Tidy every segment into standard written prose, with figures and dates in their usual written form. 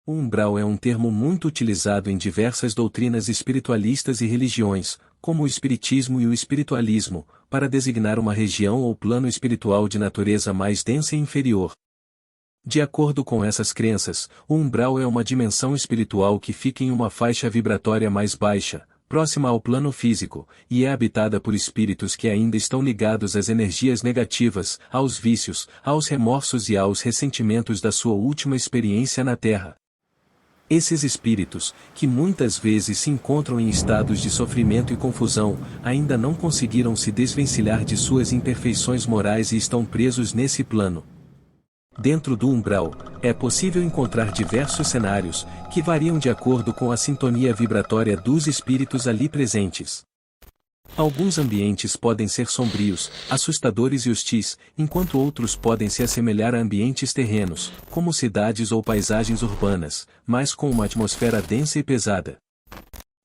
O umbral é um termo muito utilizado em diversas doutrinas espiritualistas e religiões, como o espiritismo e o espiritualismo, para designar uma região ou plano espiritual de natureza mais densa e inferior. De acordo com essas crenças, o umbral é uma dimensão espiritual que fica em uma faixa vibratória mais baixa, próxima ao plano físico, e é habitada por espíritos que ainda estão ligados às energias negativas, aos vícios, aos remorsos e aos ressentimentos da sua última experiência na Terra. Esses espíritos, que muitas vezes se encontram em estados de sofrimento e confusão, ainda não conseguiram se desvencilhar de suas imperfeições morais e estão presos nesse plano. Dentro do umbral, é possível encontrar diversos cenários, que variam de acordo com a sintonia vibratória dos espíritos ali presentes. Alguns ambientes podem ser sombrios, assustadores e hostis, enquanto outros podem se assemelhar a ambientes terrenos, como cidades ou paisagens urbanas, mas com uma atmosfera densa e pesada.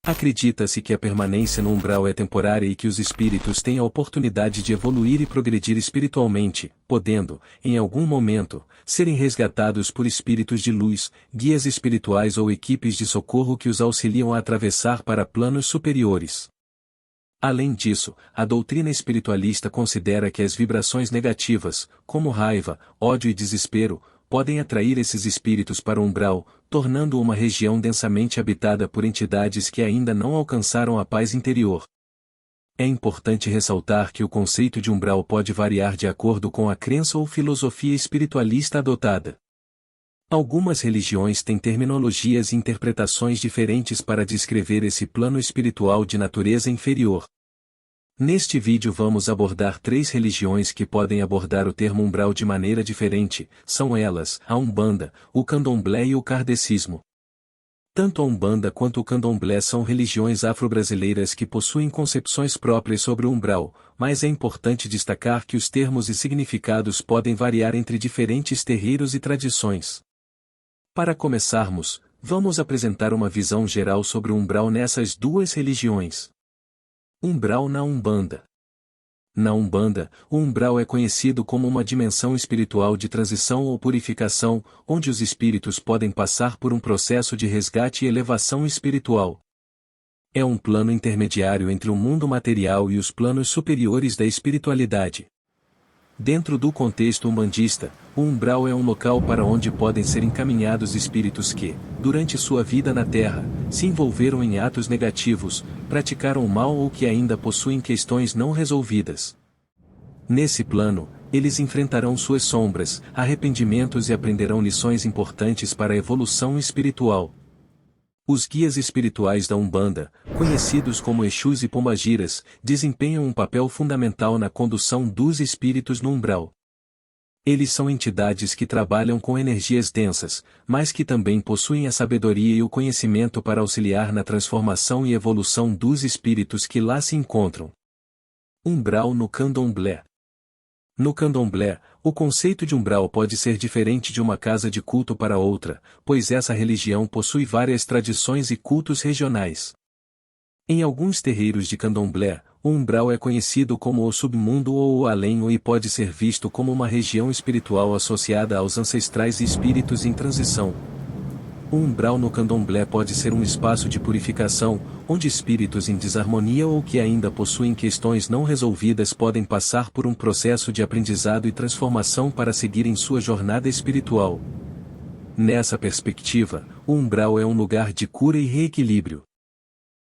Acredita-se que a permanência no umbral é temporária e que os espíritos têm a oportunidade de evoluir e progredir espiritualmente, podendo, em algum momento, serem resgatados por espíritos de luz, guias espirituais ou equipes de socorro que os auxiliam a atravessar para planos superiores. Além disso, a doutrina espiritualista considera que as vibrações negativas, como raiva, ódio e desespero, podem atrair esses espíritos para o umbral, tornando uma região densamente habitada por entidades que ainda não alcançaram a paz interior. É importante ressaltar que o conceito de umbral pode variar de acordo com a crença ou filosofia espiritualista adotada. Algumas religiões têm terminologias e interpretações diferentes para descrever esse plano espiritual de natureza inferior. Neste vídeo vamos abordar 3 religiões que podem abordar o termo umbral de maneira diferente, são elas, a Umbanda, o Candomblé e o Kardecismo. Tanto a Umbanda quanto o Candomblé são religiões afro-brasileiras que possuem concepções próprias sobre o umbral, mas é importante destacar que os termos e significados podem variar entre diferentes terreiros e tradições. Para começarmos, vamos apresentar uma visão geral sobre o umbral nessas 2 religiões. Umbral na Umbanda. Na Umbanda, o umbral é conhecido como uma dimensão espiritual de transição ou purificação, onde os espíritos podem passar por um processo de resgate e elevação espiritual. É um plano intermediário entre o mundo material e os planos superiores da espiritualidade. Dentro do contexto umbandista, o umbral é um local para onde podem ser encaminhados espíritos que, durante sua vida na Terra, se envolveram em atos negativos, praticaram o mal ou que ainda possuem questões não resolvidas. Nesse plano, eles enfrentarão suas sombras, arrependimentos e aprenderão lições importantes para a evolução espiritual. Os guias espirituais da Umbanda, conhecidos como Exus e Pombagiras, desempenham um papel fundamental na condução dos espíritos no umbral. Eles são entidades que trabalham com energias densas, mas que também possuem a sabedoria e o conhecimento para auxiliar na transformação e evolução dos espíritos que lá se encontram. Umbral no Candomblé. No Candomblé, o conceito de umbral pode ser diferente de uma casa de culto para outra, pois essa religião possui várias tradições e cultos regionais. Em alguns terreiros de Candomblé, o umbral é conhecido como o submundo ou o além e pode ser visto como uma região espiritual associada aos ancestrais e espíritos em transição. O umbral no Candomblé pode ser um espaço de purificação, onde espíritos em desarmonia ou que ainda possuem questões não resolvidas podem passar por um processo de aprendizado e transformação para seguirem sua jornada espiritual. Nessa perspectiva, o umbral é um lugar de cura e reequilíbrio.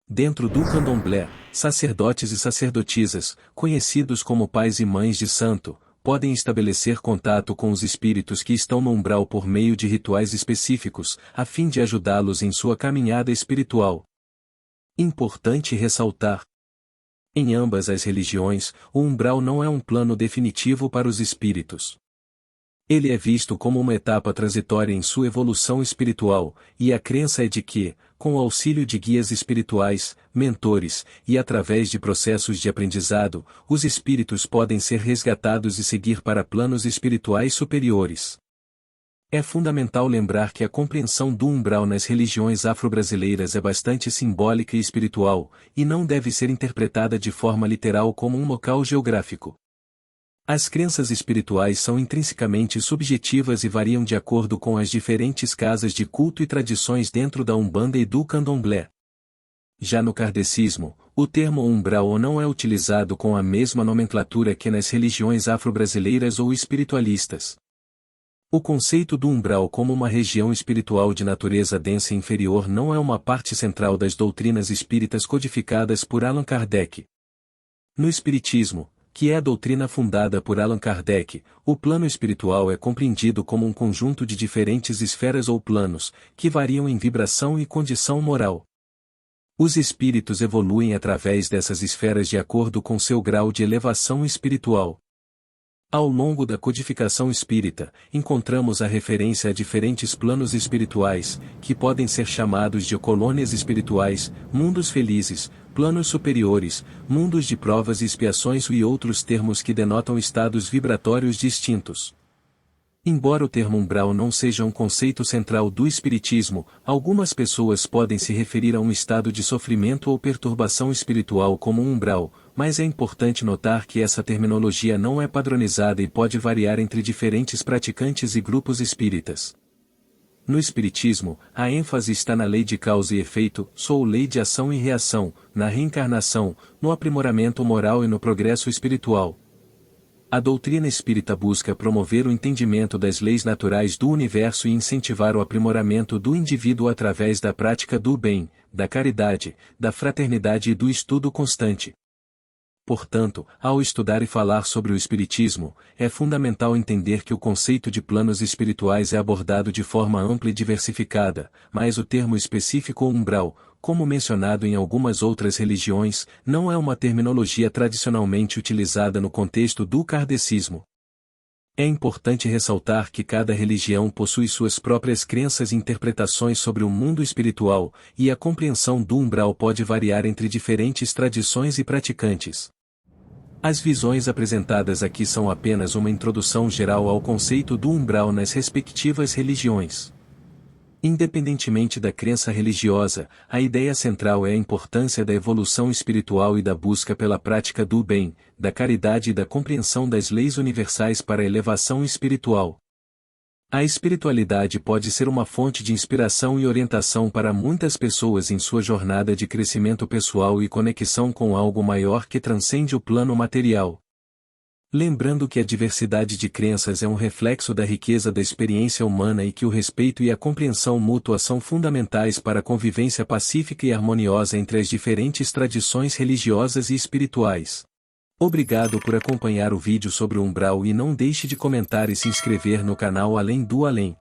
Dentro do Candomblé, sacerdotes e sacerdotisas, conhecidos como pais e mães de santo, podem estabelecer contato com os espíritos que estão no umbral por meio de rituais específicos, a fim de ajudá-los em sua caminhada espiritual. Importante ressaltar: em ambas as religiões, o umbral não é um plano definitivo para os espíritos. Ele é visto como uma etapa transitória em sua evolução espiritual, e a crença é de que, com o auxílio de guias espirituais, mentores, e através de processos de aprendizado, os espíritos podem ser resgatados e seguir para planos espirituais superiores. É fundamental lembrar que a compreensão do umbral nas religiões afro-brasileiras é bastante simbólica e espiritual, e não deve ser interpretada de forma literal como um local geográfico. As crenças espirituais são intrinsecamente subjetivas e variam de acordo com as diferentes casas de culto e tradições dentro da Umbanda e do Candomblé. Já no kardecismo, o termo umbral não é utilizado com a mesma nomenclatura que nas religiões afro-brasileiras ou espiritualistas. O conceito do umbral como uma região espiritual de natureza densa inferior não é uma parte central das doutrinas espíritas codificadas por Allan Kardec. No Espiritismo, que é a doutrina fundada por Allan Kardec, o plano espiritual é compreendido como um conjunto de diferentes esferas ou planos, que variam em vibração e condição moral. Os espíritos evoluem através dessas esferas de acordo com seu grau de elevação espiritual. Ao longo da codificação espírita, encontramos a referência a diferentes planos espirituais, que podem ser chamados de colônias espirituais, mundos felizes, planos superiores, mundos de provas e expiações e outros termos que denotam estados vibratórios distintos. Embora o termo umbral não seja um conceito central do espiritismo, algumas pessoas podem se referir a um estado de sofrimento ou perturbação espiritual como um umbral, mas é importante notar que essa terminologia não é padronizada e pode variar entre diferentes praticantes e grupos espíritas. No espiritismo, a ênfase está na lei de causa e efeito, sou lei de ação e reação, na reencarnação, no aprimoramento moral e no progresso espiritual. A doutrina espírita busca promover o entendimento das leis naturais do universo e incentivar o aprimoramento do indivíduo através da prática do bem, da caridade, da fraternidade e do estudo constante. Portanto, ao estudar e falar sobre o espiritismo, é fundamental entender que o conceito de planos espirituais é abordado de forma ampla e diversificada, mas o termo específico umbral, como mencionado em algumas outras religiões, não é uma terminologia tradicionalmente utilizada no contexto do kardecismo. É importante ressaltar que cada religião possui suas próprias crenças e interpretações sobre o mundo espiritual, e a compreensão do umbral pode variar entre diferentes tradições e praticantes. As visões apresentadas aqui são apenas uma introdução geral ao conceito do umbral nas respectivas religiões. Independentemente da crença religiosa, a ideia central é a importância da evolução espiritual e da busca pela prática do bem, da caridade e da compreensão das leis universais para a elevação espiritual. A espiritualidade pode ser uma fonte de inspiração e orientação para muitas pessoas em sua jornada de crescimento pessoal e conexão com algo maior que transcende o plano material. Lembrando que a diversidade de crenças é um reflexo da riqueza da experiência humana e que o respeito e a compreensão mútua são fundamentais para a convivência pacífica e harmoniosa entre as diferentes tradições religiosas e espirituais. Obrigado por acompanhar o vídeo sobre o umbral e não deixe de comentar e se inscrever no canal Além do Além.